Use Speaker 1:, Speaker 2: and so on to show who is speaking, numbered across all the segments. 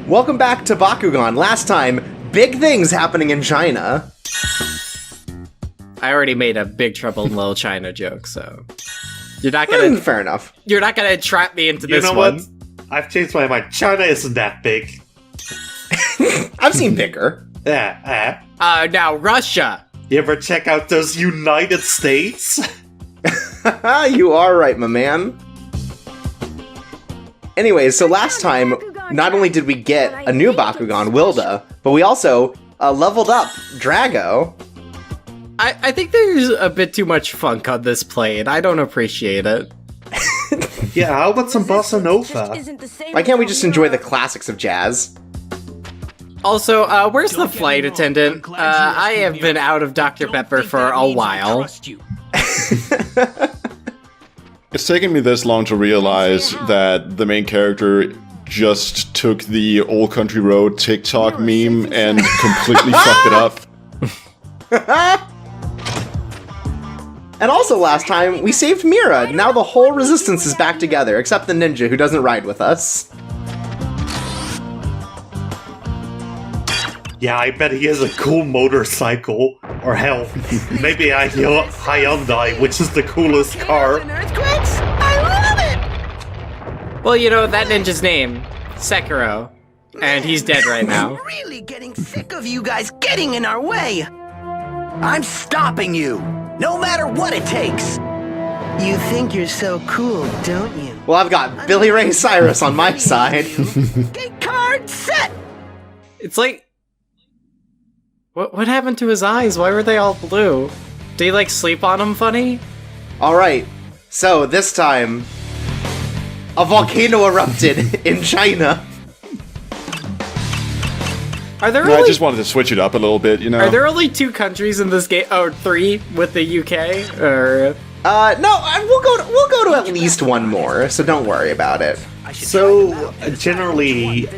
Speaker 1: Welcome back to Bakugan. Last time, big things happening in China.
Speaker 2: I already made a Big Trouble in Little China joke, so you're not gonna.
Speaker 1: Fair enough.
Speaker 2: You're not gonna trap me into this
Speaker 3: You know
Speaker 2: one.
Speaker 3: what? I've changed my mind. China isn't that big.
Speaker 1: I've seen bigger.
Speaker 3: Yeah.
Speaker 2: Now Russia.
Speaker 3: You ever check out those United States?
Speaker 1: You are right, my man. Anyways, so last time, not only did we get a new Bakugan, Wilda, but we also leveled up Drago.
Speaker 2: I think there's a bit too much funk on this play, and I don't appreciate it.
Speaker 3: Yeah, how about some bossa nova?
Speaker 1: Why can't we just enjoy the classics of jazz?
Speaker 2: Also, where's the flight attendant? I have been out of Dr. Pepper for a while.
Speaker 4: It's taken me this long to realize that the main character just took the Old Country Road TikTok meme and completely fucked it up.
Speaker 1: And also last time, we saved Mira. Now the whole resistance is back together, except the ninja who doesn't ride with us.
Speaker 3: Yeah, I bet he has a cool motorcycle. Or hell, maybe a Hyundai, which is the coolest car.
Speaker 5: Earthquakes? I love it!
Speaker 2: Well, you know, that ninja's name, Sekiro. And he's dead right now.
Speaker 5: I'm really getting sick of you guys getting in our way. I'm stopping you, no matter what it takes. You think you're so cool, don't you?
Speaker 1: Well, I've got Billy Ray Cyrus on my side.
Speaker 5: Get card set!
Speaker 2: It's like... What happened to his eyes? Why were they all blue? Did he, like, sleep on them funny?
Speaker 1: Alright, so this time, a volcano erupted in China.
Speaker 2: Are there
Speaker 4: No,
Speaker 2: only...
Speaker 4: I just wanted to switch it up a little bit, you know?
Speaker 2: Are there only 2 countries in this game? Oh, 3 with the UK? Or...
Speaker 1: No, we'll go to at least one more, so don't worry about it.
Speaker 3: So, generally,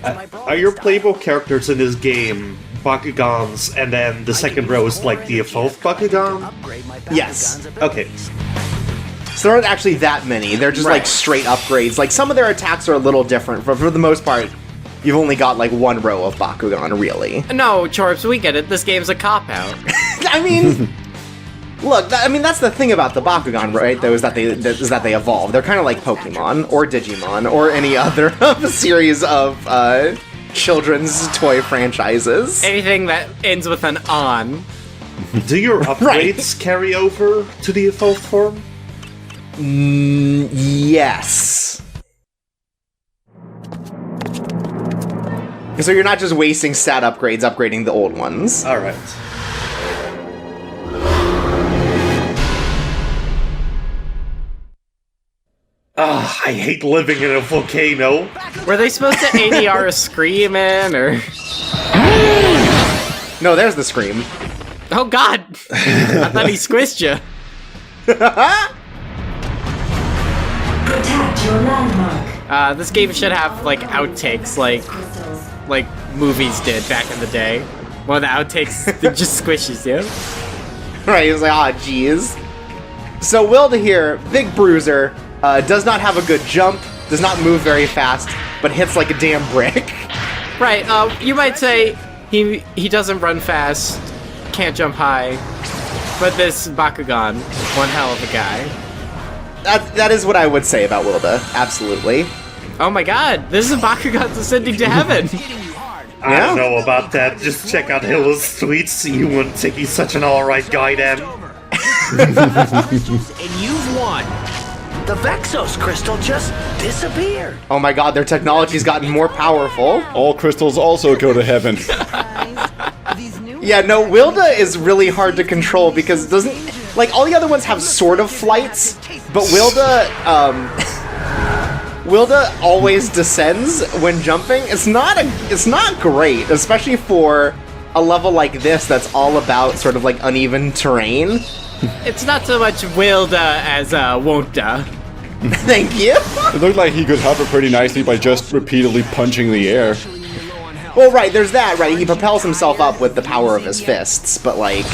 Speaker 3: are your playable characters in this game Bakugans, and then the second row is like the evolved Bakugan?
Speaker 1: Yes.
Speaker 3: Okay.
Speaker 1: So there aren't actually that many, they're just like straight upgrades. Like some of their attacks are a little different, but for the most part, you've only got like one row of Bakugan, really.
Speaker 2: No, Chorps, we get it. This game's a cop-out.
Speaker 1: I mean... Look, that's the thing about the Bakugan, right, though, is that they evolve. They're kind of like Pokemon, or Digimon, or any other series of, children's toy franchises.
Speaker 2: Anything that ends with an on.
Speaker 3: Do your upgrades carry over to the evolved form?
Speaker 1: Yes. So you're not just wasting stat upgrades upgrading the old ones.
Speaker 3: Alright. Ah, I hate living in a volcano.
Speaker 2: Were they supposed to ADR a scream in, or...?
Speaker 1: No, there's the scream.
Speaker 2: Oh god! I thought he squished you.
Speaker 6: Protect your landmark.
Speaker 2: This game should have, like, outtakes, like movies did back in the day. One of the outtakes that just squishes you.
Speaker 1: Right, he was like, ah, jeez. So Wilda here, big bruiser, does not have a good jump, does not move very fast, but hits like a damn brick.
Speaker 2: Right, you might say he doesn't run fast, can't jump high, but this Bakugan, one hell of a guy.
Speaker 1: That is what I would say about Wilda, absolutely.
Speaker 2: Oh my god, this is Bakugan's ascending to heaven!
Speaker 3: I don't know about that. Just check out Hilla's tweets. You wouldn't think he's such an alright guy then.
Speaker 5: And you've won. The Vexos crystal just disappeared.
Speaker 1: Oh my god, their technology's gotten more powerful.
Speaker 4: All crystals also go to heaven.
Speaker 1: Yeah, no, Wilda is really hard to control because it doesn't... Like, all the other ones have sort of flights, but Wilda, Wilda always descends when jumping. It's not great, especially for a level like this that's all about sort of like uneven terrain.
Speaker 2: It's not so much Wilda as Wonta.
Speaker 1: Thank you.
Speaker 4: It looked like he could hover pretty nicely by just repeatedly punching the air.
Speaker 1: Well, right, there's that, right? He propels himself up with the power of his fists, but like,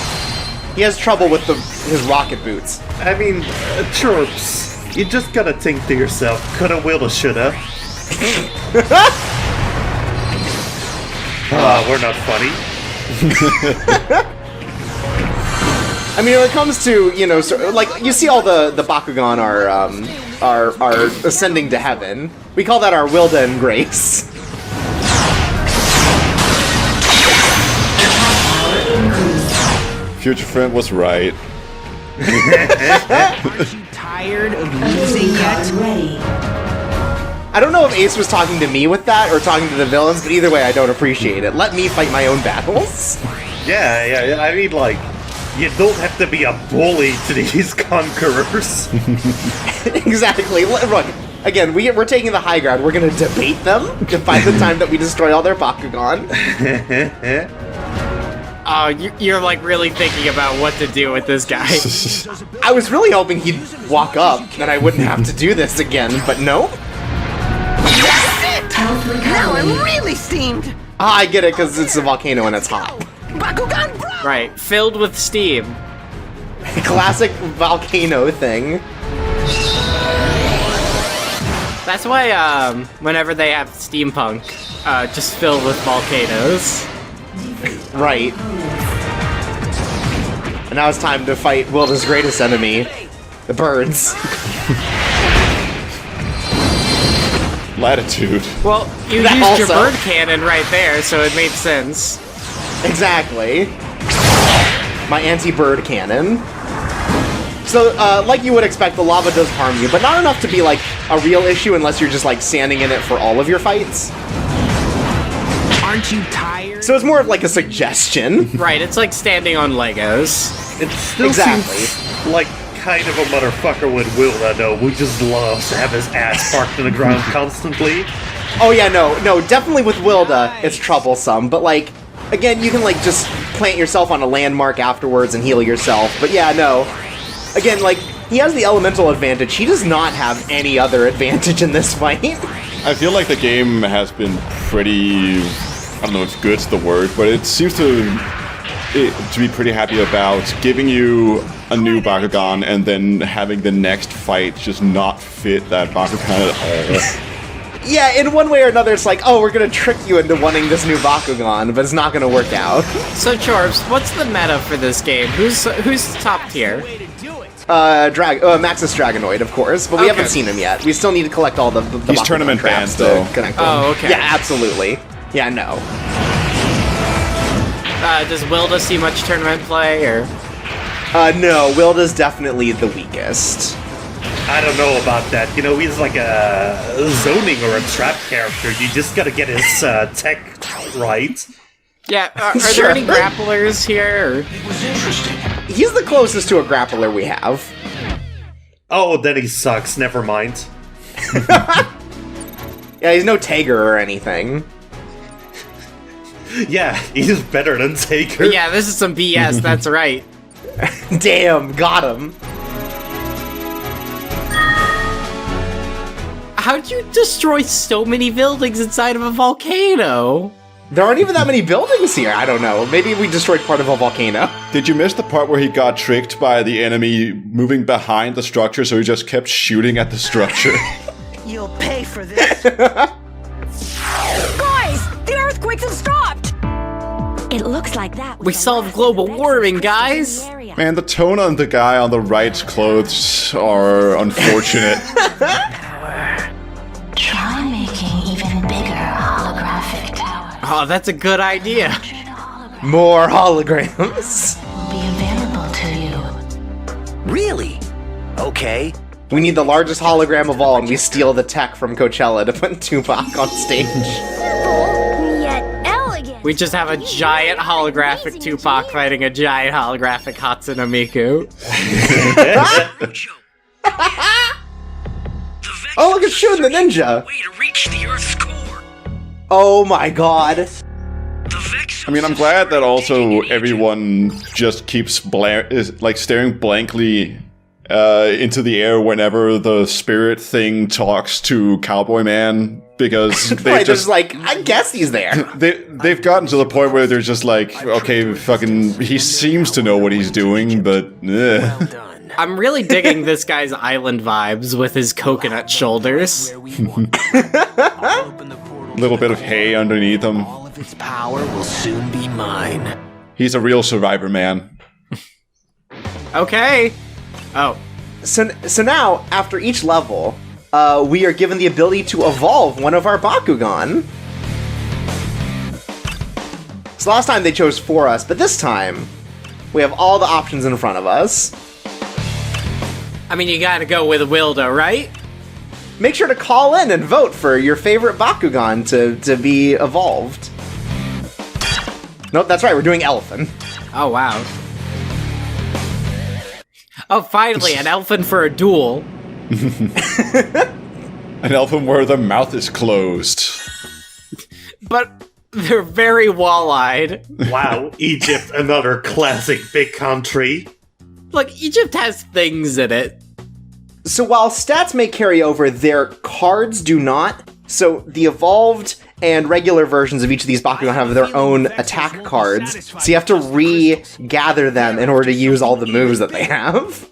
Speaker 1: he has trouble with his rocket boots.
Speaker 3: I mean, Chorps, you just gotta think to yourself, coulda, woulda, shoulda. We're not funny.
Speaker 1: I mean, when it comes to, you know, like, you see all the Bakugan are ascending to heaven. We call that our Wilda and Grace.
Speaker 4: Future friend was right.
Speaker 5: Aren't you tired of losing yet?
Speaker 1: I don't know if Ace was talking to me with that or talking to the villains, but either way, I don't appreciate it. Let me fight my own battles.
Speaker 3: Yeah, I mean, like, you don't have to be a bully to these conquerors.
Speaker 1: Exactly. Look, again, we're taking the high ground. We're going to debate them by the time that we destroy all their Bakugan.
Speaker 2: Oh, you're like really thinking about what to do with this guy.
Speaker 1: I was really hoping he'd walk up, and I wouldn't have to do this again, but no.
Speaker 5: That's it! Now I'm really steamed!
Speaker 1: Ah, I get it, because it's a volcano and it's hot.
Speaker 5: Bakugan Brawl!
Speaker 2: Right, filled with steam.
Speaker 1: Classic volcano thing.
Speaker 2: That's why, whenever they have steampunk, just filled with volcanoes.
Speaker 1: Right. And now it's time to fight Wilda's greatest enemy, the birds.
Speaker 4: Latitude.
Speaker 2: Well, you
Speaker 1: That
Speaker 2: used your
Speaker 1: also.
Speaker 2: bird cannon right there, so it made sense.
Speaker 1: Exactly. My anti-bird cannon. So, like you would expect, the lava does harm you, but not enough to be, like, a real issue unless you're just, like, standing in it for all of your fights.
Speaker 5: Aren't you tired?
Speaker 1: So it's more of, like, a suggestion.
Speaker 2: Right, it's like standing on Legos.
Speaker 3: It still
Speaker 1: Exactly.
Speaker 3: seems like kind of a motherfucker with Wilda, though, who just loves to have his ass parked in the ground constantly.
Speaker 1: Oh yeah, no, definitely with Wilda, it's troublesome, but, like, again, you can, like, just plant yourself on a landmark afterwards and heal yourself, but yeah, no. Again, like, he has the elemental advantage. He does not have any other advantage in this fight.
Speaker 4: I feel like the game has been pretty... I don't know if good's the word, but it seems to be pretty happy about giving you a new Bakugan and then having the next fight just not fit that Bakugan at all.
Speaker 1: Yeah, in one way or another, it's like, oh, we're gonna trick you into wanting this new Bakugan, but it's not gonna work out.
Speaker 2: So, Chorps, what's the meta for this game? Who's top tier?
Speaker 1: Maxis Dragonoid, of course, but we haven't seen him yet. We still need to collect all the
Speaker 4: He's
Speaker 1: Bakugan
Speaker 4: tournament
Speaker 1: traps
Speaker 4: banned,
Speaker 1: to
Speaker 4: though.
Speaker 1: connect them.
Speaker 2: Oh, okay.
Speaker 1: Yeah, absolutely. Yeah, no.
Speaker 2: Does Wilda see much tournament play, or?
Speaker 1: No, Wilda's definitely the weakest.
Speaker 3: I don't know about that. You know, he's like a zoning or a trap character. You just gotta get his tech right.
Speaker 2: Yeah, are
Speaker 1: Sure.
Speaker 2: there any grapplers here? Or?
Speaker 1: He's the closest to a grappler we have.
Speaker 3: Oh, then he sucks. Never mind.
Speaker 1: Yeah, he's no Tager or anything.
Speaker 3: Yeah, he's better than Taker.
Speaker 2: Yeah, this is some BS, that's right.
Speaker 1: Damn, got him.
Speaker 2: How'd you destroy so many buildings inside of a volcano?
Speaker 1: There aren't even that many buildings here. I don't know. Maybe we destroyed part of a volcano.
Speaker 4: Did you miss the part where he got tricked by the enemy moving behind the structure, so he just kept shooting at the structure?
Speaker 5: You'll pay for this.
Speaker 7: Guys, the earthquakes have stopped! It looks like that.
Speaker 2: We solved global warming, guys!
Speaker 4: Man, the tone on the guy on the right's clothes are unfortunate.
Speaker 7: Try making even bigger holographic towers.
Speaker 2: Oh, that's a good idea.
Speaker 1: More holograms.
Speaker 7: Will be available to you.
Speaker 5: Really? Okay.
Speaker 1: We need the largest hologram of all, and we steal the tech from Coachella to put Tupac on stage.
Speaker 7: Simple, yet elegant.
Speaker 2: We just have a giant holographic Tupac fighting a giant holographic Hatsune Miku.
Speaker 1: Oh, look at Shun the ninja!
Speaker 5: Way to reach the Earth's core.
Speaker 1: Oh my god.
Speaker 5: The Vexos
Speaker 4: I mean, I'm glad that also everyone just keeps staring blankly into the air whenever the spirit thing talks to Cowboy Man, because they
Speaker 1: Right,
Speaker 4: just
Speaker 1: just like, I guess he's there.
Speaker 4: they've gotten to the point where they're just like, okay, fucking, he seems to know what he's doing, but
Speaker 2: I'm really digging this guy's island vibes with his coconut shoulders.
Speaker 4: little bit of hay underneath him.
Speaker 5: of its power will soon be mine.
Speaker 4: He's a real survivor, man.
Speaker 2: Okay. Oh.
Speaker 1: So now, after each level, we are given the ability to evolve one of our Bakugan. So last time they chose for us, but this time, we have all the options in front of us.
Speaker 2: I mean, you gotta go with Wilda, right?
Speaker 1: Make sure to call in and vote for your favorite Bakugan to be evolved. Nope, that's right, we're doing Elephant.
Speaker 2: Oh, wow. Oh, finally, an elephant for a duel.
Speaker 4: An elephant where the mouth is closed.
Speaker 2: But they're very wall-eyed.
Speaker 3: Wow, Egypt, another classic big country.
Speaker 2: Look, Egypt has things in it.
Speaker 1: So while stats may carry over, their cards do not. So the evolved and regular versions of each of these Bakugan have their own attack cards. So you have to regather them in order to use all the moves that they have.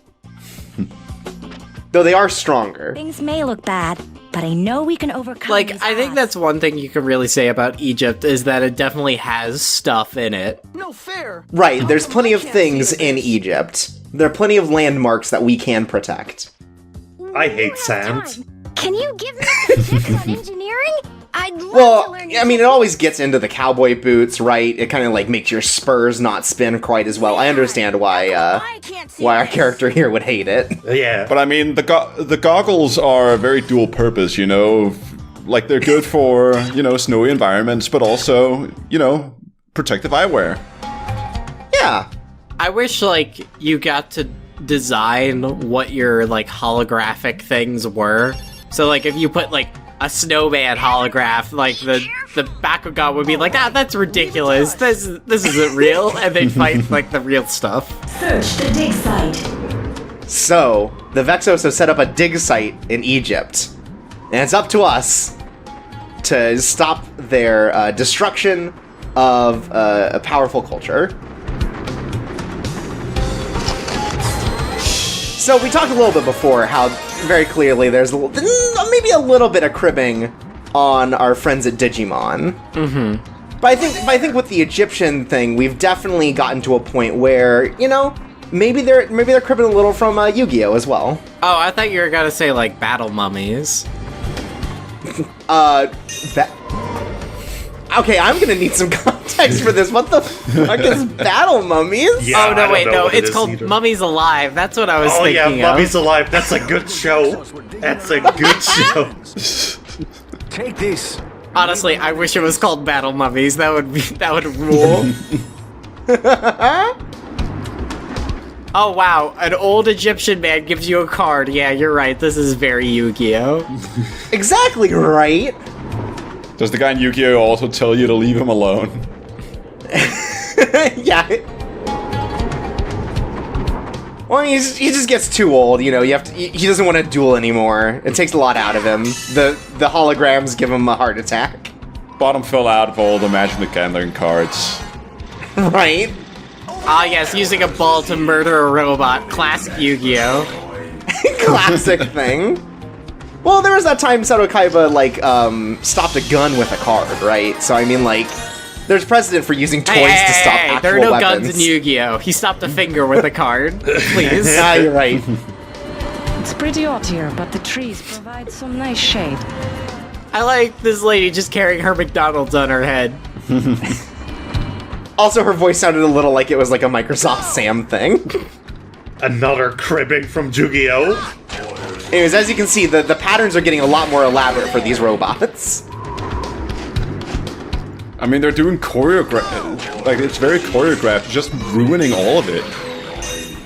Speaker 1: Though they are stronger.
Speaker 7: Things may look bad, but I know we can overcome
Speaker 2: Like,
Speaker 7: these
Speaker 2: I think
Speaker 7: odds.
Speaker 2: that's one thing you can really say about Egypt, is that it definitely has stuff in it.
Speaker 5: No fair.
Speaker 1: Right, there's plenty of things in Egypt. There are plenty of landmarks that we can protect.
Speaker 3: I hate sand.
Speaker 7: Can you give me tips on engineering? I'd love to
Speaker 1: Well,
Speaker 7: learn.
Speaker 1: I mean, it always gets into the cowboy boots, right? It kind of like makes your spurs not spin quite as well. I understand why our character here would hate it.
Speaker 3: Yeah.
Speaker 4: But I mean, the goggles are very dual purpose, you know? Like, they're good for, you know, snowy environments, but also, you know, protective eyewear.
Speaker 1: Yeah.
Speaker 2: I wish, like, you got to design what your, like, holographic things were. So, like, if you put, like, a snowman holograph, like, the Bakugan would be like, that's ridiculous. This isn't real. And they'd fight, like, the real stuff.
Speaker 6: Search the dig site.
Speaker 1: So, the Vexos have set up a dig site in Egypt. And it's up to us to stop their destruction of a powerful culture. So we talked a little bit before how very clearly there's maybe a little bit of cribbing on our friends at Digimon. Mm-hmm. But I think with the Egyptian thing, we've definitely gotten to a point where, you know, maybe they're cribbing a little from Yu-Gi-Oh as well.
Speaker 2: Oh, I thought you were gonna say, like, battle mummies.
Speaker 1: Okay, I'm gonna need some context for this. What the fuck is Battle Mummies?
Speaker 3: Yeah,
Speaker 2: Oh,
Speaker 3: I
Speaker 2: no,
Speaker 3: don't
Speaker 2: wait,
Speaker 3: know
Speaker 2: no,
Speaker 3: what it
Speaker 2: it's
Speaker 3: is
Speaker 2: called
Speaker 3: either.
Speaker 2: Mummies Alive. That's what I was
Speaker 3: Oh
Speaker 2: thinking
Speaker 3: yeah,
Speaker 2: of.
Speaker 3: Mummies Alive. That's a good show. That's a good show.
Speaker 5: Take this.
Speaker 2: Honestly, I wish it was called Battle Mummies. That would rule. Oh wow, an old Egyptian man gives you a card. Yeah, you're right. This is very Yu-Gi-Oh.
Speaker 1: Exactly right.
Speaker 4: Does the guy in Yu-Gi-Oh! Also tell you to leave him alone?
Speaker 1: Yeah. Well, I mean, he just gets too old, you know. He doesn't want to duel anymore. It takes a lot out of him. The holograms give him a heart attack.
Speaker 4: Bottom fell out of all the Magic the Gathering cards.
Speaker 1: Right?
Speaker 2: Ah yes, using a ball to murder a robot. Classic Yu-Gi-Oh.
Speaker 1: Classic thing. Well, there was that time Seto Kaiba, like, stopped a gun with a card, right? So, I mean, like, there's precedent for using toys to stop actual
Speaker 2: there are no
Speaker 1: weapons.
Speaker 2: guns in Yu-Gi-Oh. He stopped a finger with a card. Please.
Speaker 1: Ah, you're right.
Speaker 6: It's pretty hot here, but the trees provide some nice shade.
Speaker 2: I like this lady just carrying her McDonald's on her head.
Speaker 1: Also, her voice sounded a little like it was like a Microsoft Sam thing.
Speaker 3: Another cribbing from Yu-Gi-Oh!
Speaker 1: Anyways, as you can see, the patterns are getting a lot more elaborate for these robots.
Speaker 4: I mean, they're doing choreograph. Like, it's very choreographed, just ruining all of it.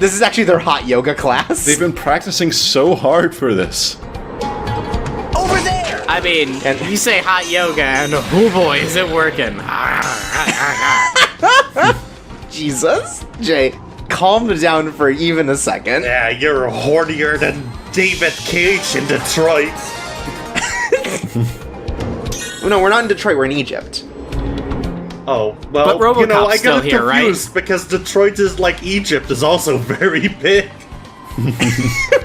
Speaker 1: This is actually their hot yoga class.
Speaker 4: They've been practicing so hard for this.
Speaker 5: Over there.
Speaker 2: I mean,
Speaker 1: And-
Speaker 2: you say hot yoga, and oh boy, is it working.
Speaker 1: Jesus. Jay, calm down for even a second.
Speaker 3: Yeah, you're hornier than David Cage in Detroit.
Speaker 1: No, we're not in Detroit, we're in Egypt.
Speaker 3: Oh, well,
Speaker 2: But RoboCop's
Speaker 3: you know, I
Speaker 2: still
Speaker 3: got it
Speaker 2: here, right?
Speaker 3: confused because Detroit is like Egypt is also very big.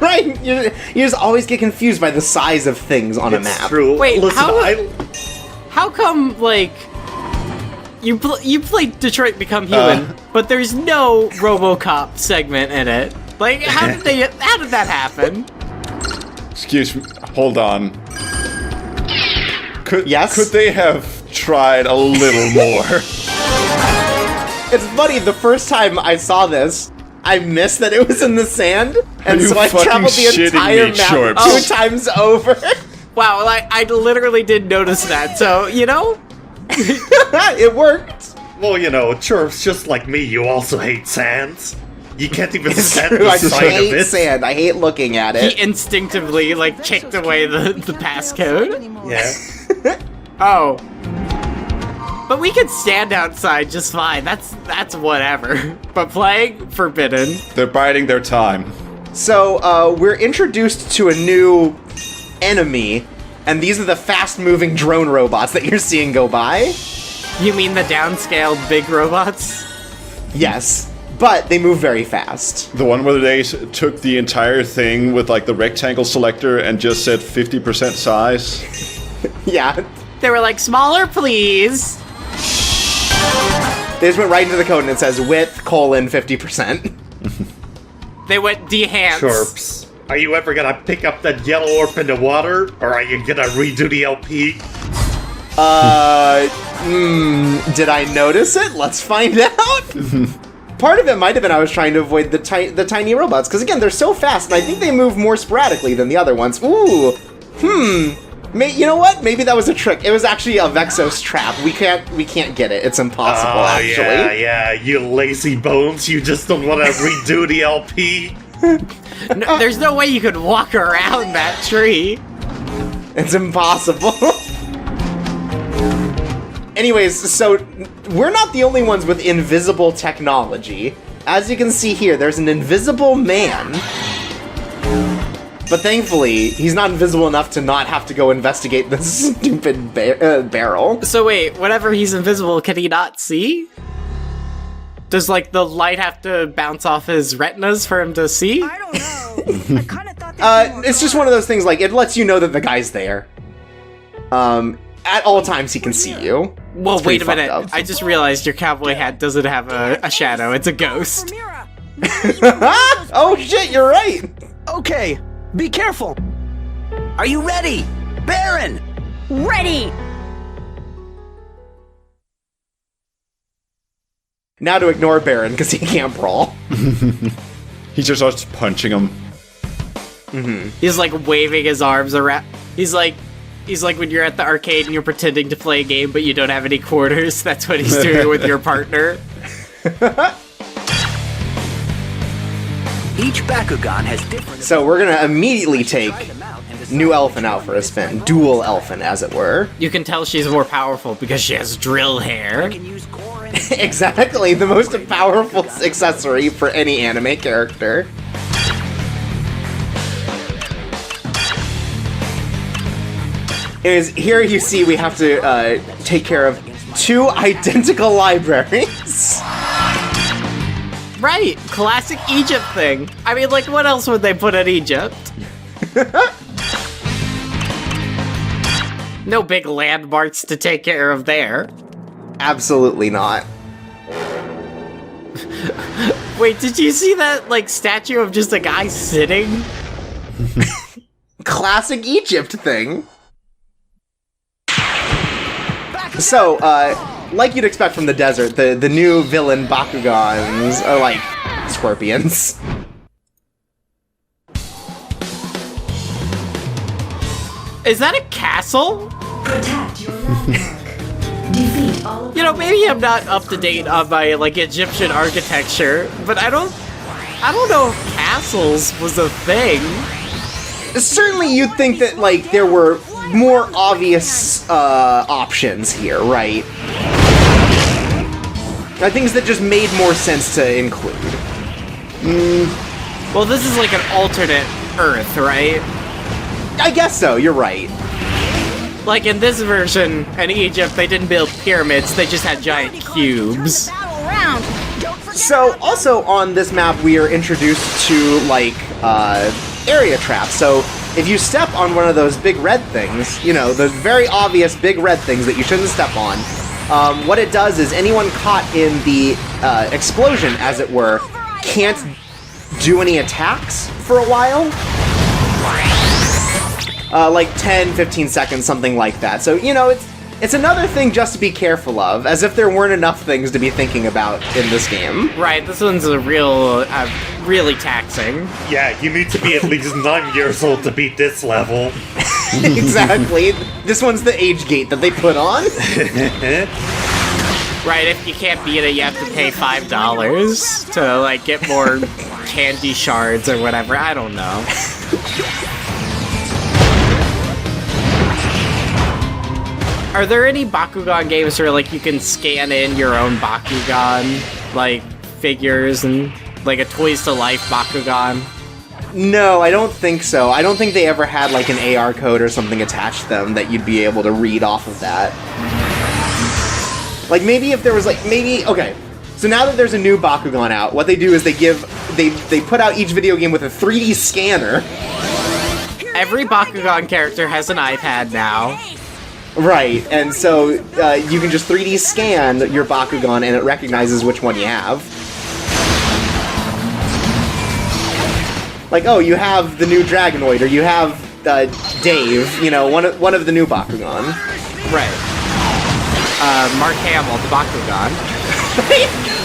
Speaker 1: Right? You just always get confused by the size of things on a
Speaker 3: It's
Speaker 1: map.
Speaker 3: true.
Speaker 2: Wait,
Speaker 3: Listen,
Speaker 2: how come, like, you played Detroit Become Human, but there's no RoboCop segment in it. Like, how did that happen?
Speaker 4: Excuse me. Hold on. Could they have tried a little more?
Speaker 1: It's funny, the first time I saw this, I missed that it was in the sand, and so I traveled the entire map
Speaker 4: Chorps?
Speaker 1: 2 times over.
Speaker 2: Wow, I literally did notice that, so, you know?
Speaker 1: It worked.
Speaker 3: Well, you know, Chorps, just like me, you also hate sands. You can't even stand
Speaker 1: True,
Speaker 3: the
Speaker 1: I
Speaker 3: sight of
Speaker 1: hate
Speaker 3: it.
Speaker 1: sand. I hate looking at
Speaker 2: He
Speaker 1: it.
Speaker 2: instinctively, like, kicked away the passcode.
Speaker 3: Yeah.
Speaker 2: Oh. But we could stand outside just fine. That's whatever. But playing, forbidden.
Speaker 4: They're biding their time.
Speaker 1: So, we're introduced to a new enemy, and these are the fast-moving drone robots that you're seeing go by.
Speaker 2: You mean the downscaled big robots?
Speaker 1: Yes, but they move very fast.
Speaker 4: The one where they took the entire thing with like the rectangle selector and just said 50% size.
Speaker 1: Yeah.
Speaker 2: They were like, smaller, please.
Speaker 1: They just went right into the code and it says width, 50%.
Speaker 2: They went de-hance.
Speaker 3: Chorps, are you ever gonna pick up that yellow orb in the water, or are you gonna redo the LP?
Speaker 1: Did I notice it? Let's find out. Part of it might have been I was trying to avoid the tiny robots, because again, they're so fast, and I think they move more sporadically than the other ones. Ooh, you know what? Maybe that was a trick. It was actually a Vexos trap. We can't get it. It's impossible, actually.
Speaker 3: Yeah, you lazy bones. You just don't want to redo the LP.
Speaker 2: No, there's no way you could walk around that tree.
Speaker 1: It's impossible. Anyways, so we're not the only ones with invisible technology. As you can see here, there's an invisible man. But thankfully, he's not invisible enough to not have to go investigate this stupid barrel.
Speaker 2: So wait, whenever he's invisible, can he not see? Does, like, the light have to bounce off his retinas for him to see?
Speaker 7: I don't know. I kind of thought
Speaker 1: It's just one of those things, like, it lets you know that the guy's there. At all times he can see you.
Speaker 2: Well,
Speaker 1: It's
Speaker 2: wait a
Speaker 1: pretty
Speaker 2: minute.
Speaker 1: fucked up.
Speaker 2: I just realized your cowboy hat doesn't have a shadow. It's a ghost.
Speaker 7: Mira.
Speaker 1: Oh shit, you're right!
Speaker 5: Okay, be careful. Are you ready? Baron!
Speaker 7: Ready.
Speaker 1: Now to ignore Baron, because he can't brawl.
Speaker 4: He just starts punching him.
Speaker 2: He's like waving his arms around. He's like when you're at the arcade and you're pretending to play a game but you don't have any quarters. That's what he's doing with your partner.
Speaker 5: Each Bakugan has different...
Speaker 1: So we're gonna immediately take New Elfin out for a spin. Dual Elfin, as it were.
Speaker 2: You can tell she's more powerful because she has drill hair.
Speaker 1: Exactly, the most powerful accessory for any anime character. Here you see we have to take care of 2 identical libraries.
Speaker 2: Right, classic Egypt thing. I mean, like, what else would they put in Egypt? No big landmarks to take care of there.
Speaker 1: Absolutely not.
Speaker 2: Wait, did you see that, like, statue of just a guy sitting?
Speaker 1: Classic Egypt thing. So, like you'd expect from the desert, the new villain Bakugans are like scorpions.
Speaker 2: Is that a castle?
Speaker 8: Protect your landmark. Defeat all of
Speaker 2: You know, maybe I'm not up to date on my, like, Egyptian architecture, but I don't know if castles was a thing.
Speaker 1: Certainly you'd think that, like, there were more obvious options here, right? Things that just made more sense to include.
Speaker 2: Well, this is like an alternate Earth, right?
Speaker 1: I guess so, you're right.
Speaker 2: Like in this version, in Egypt, they didn't build pyramids, they just had giant cubes.
Speaker 7: Battle round. Don't forget
Speaker 1: So, also on this map, we are introduced to, like, area traps. So, if you step on one of those big red things, you know, the very obvious big red things that you shouldn't step on, What it does is anyone caught in the explosion, as it were, can't do any attacks for a while. Like 10, 15 seconds, something like that. So, you know, it's another thing just to be careful of, as if there weren't enough things to be thinking about in this game.
Speaker 2: Right, this one's a really taxing.
Speaker 3: Yeah, you need to be at least 9 years old to beat this level.
Speaker 1: Exactly. This one's the age gate that they put on.
Speaker 2: Right, if you can't beat it, you have to pay $5 to, like, get more candy shards or whatever. I don't know. Are there any Bakugan games where, like, you can scan in your own Bakugan, like, figures and, like, a Toys to Life Bakugan?
Speaker 1: No, I don't think so. I don't think they ever had, like, an AR code or something attached to them that you'd be able to read off of that. Like, maybe if there was, like, okay. So now that there's a new Bakugan out, what they do is they put out each video game with a 3D scanner.
Speaker 2: Every Bakugan character has an iPad now.
Speaker 1: Right, and so you can just 3D scan your Bakugan and it recognizes which one you have. Like, oh, you have the new Dragonoid, or you have Dave, you know, one of the new Bakugan.
Speaker 2: Right. Mark Hamill, the Bakugan.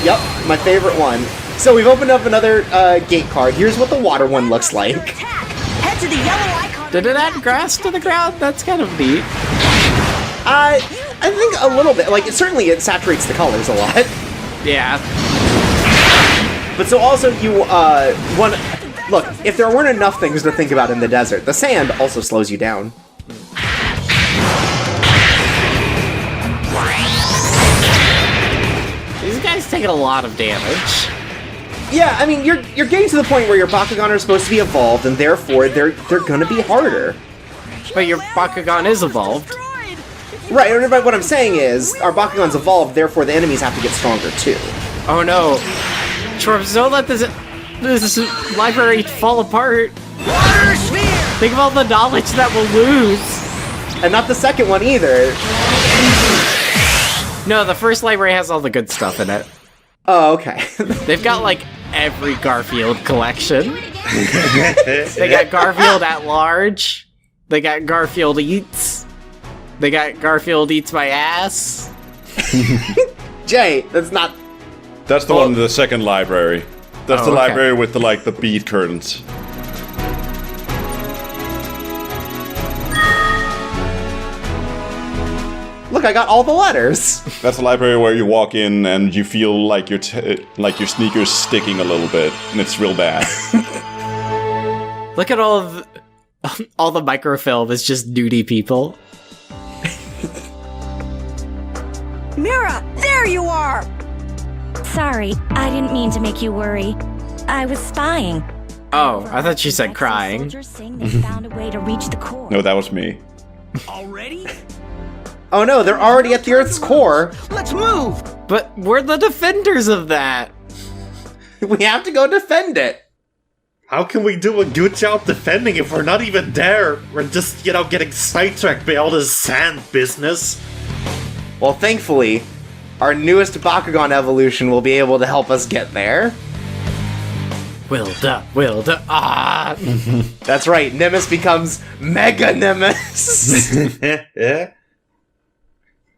Speaker 1: Yep, my favorite one. So we've opened up another gate card. Here's what the water one looks like.
Speaker 7: Head to the yellow icon.
Speaker 2: Did it add grass to the ground? That's kind of neat.
Speaker 1: I think a little bit. Like, certainly it saturates the colors a lot.
Speaker 2: Yeah.
Speaker 1: But so also you, look, if there weren't enough things to think about in the desert, the sand also slows you down.
Speaker 2: These guys take a lot of damage.
Speaker 1: Yeah, I mean, you're getting to the point where your Bakugan are supposed to be evolved, and therefore they're gonna be harder.
Speaker 2: But your Bakugan is evolved.
Speaker 1: Right, but what I'm saying is, our Bakugan's evolved, therefore the enemies have to get stronger too.
Speaker 2: Oh no. Chorps, don't let this library fall apart.
Speaker 5: Water sphere!
Speaker 2: Think of all the knowledge that we'll lose.
Speaker 1: And not the second one either.
Speaker 2: No, the first library has all the good stuff in it.
Speaker 1: Oh, okay.
Speaker 2: They've got, like, every Garfield collection. They got Garfield at Large. They got Garfield Eats. They got Garfield Eats My Ass.
Speaker 1: Jay, that's not...
Speaker 4: That's the one in the second library. That's the
Speaker 2: okay.
Speaker 4: library with the, like, the bead curtains.
Speaker 1: Look, I got all the letters.
Speaker 4: That's the library where you walk in and you feel like your sneakers sticking a little bit, and it's real bad.
Speaker 2: Look at all the microfilm is just nudie people.
Speaker 7: Mira, there you are!
Speaker 6: Sorry, I didn't mean to make you worry. I was spying.
Speaker 2: Oh, I thought you said crying.
Speaker 6: Soldiers saying they found a way to reach the core.
Speaker 4: No, that was me.
Speaker 5: Already?
Speaker 1: Oh no, they're already at the Earth's core.
Speaker 5: Let's move!
Speaker 2: But we're the defenders of that.
Speaker 1: We have to go defend it.
Speaker 3: How can we do a good job defending if we're not even there? We're just, you know, getting sidetracked by all this sand business.
Speaker 1: Well, thankfully, our newest Bakugan evolution will be able to help us get there.
Speaker 2: Wilda.
Speaker 1: That's right, Nemesis becomes Mega Nemesis.